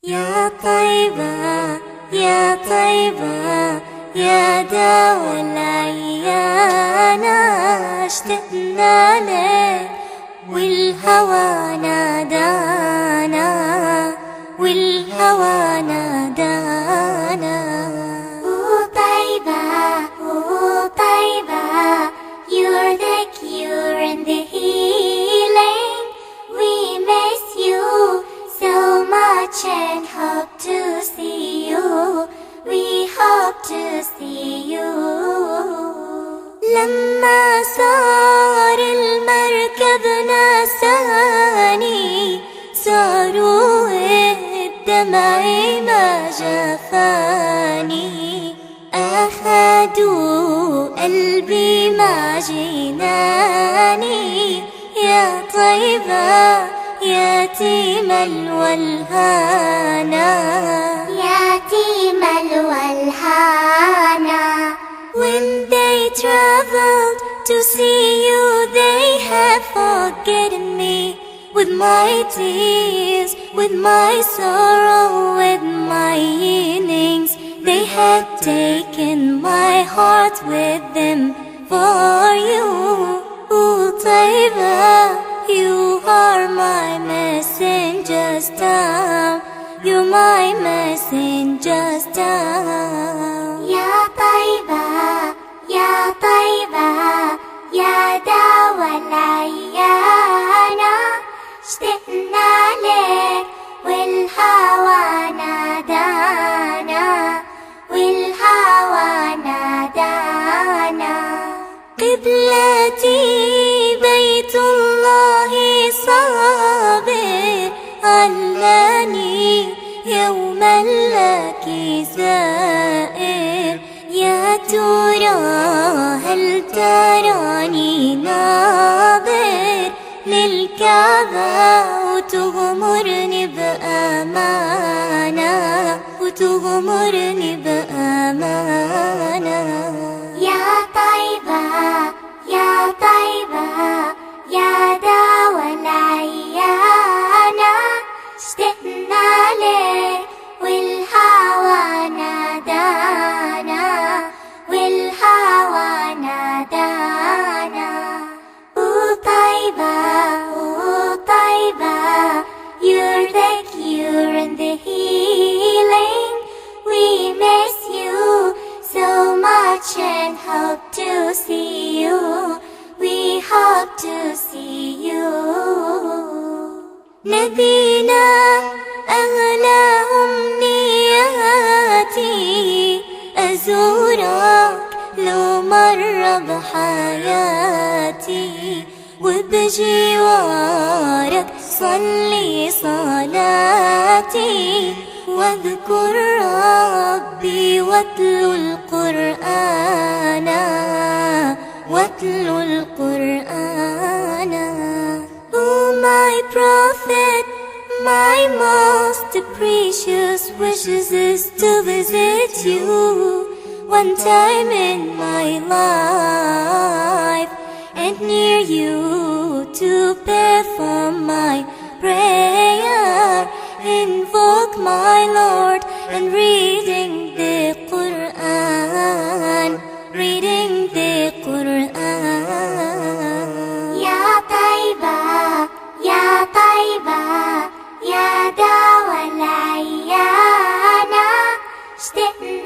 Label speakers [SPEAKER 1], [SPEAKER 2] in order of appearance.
[SPEAKER 1] يا طيبة يا طيبة يا دوا العيان، اشتقنا لك والهوى نادانا، والهوى نادانا. Oh Taybah, you're the cure and the healing. We miss you so much and hope to see you. We hope to see you. لما صار المركب نساني، صاروا الدمع ما جفاني، أخدوا قلبي مع جناني. يا طيبة يتيم الولهانا، يتيم الولهانا. When they traveled to see you, they had forgotten me. With my tears, with my sorrow, with my yearnings, they had taken my heart with them for you. Oh Taybah, you are my messenger's down, you're my messenger's down. يا طيبة يا طيبة يا دوا العيان، اشتقنا لك والهوى نادانا، والهوى نادانا. قبلتي بيت الله صابر، علاني يوما لك زائر. يا ترى هل تراني ناظر للكعبة وتغمرني بأمانة، وتغمرني بأمانة. يا طيبة يا طيبة يا دوا العيان، اشتقنا لك والهوى نادانا، والهوى نادانا. Oh Taybah, you're the cure and the healing. We miss you so much and hope to see you. We hope to see you. نبينا أغلى أمنياتي، أزورك لو مر بحياتي، وبجوارك صلي صلاتي، واذكر ربي واتلو القرآن، واتلو القرآن. Oh my prophet, my most precious wishes is to visit you one time in my life, and near you to perform my prayer, invoke my Lord and reading the Quran, reading the Quran. يا طيبة يا طيبة يا دوا العيان، اشتقنا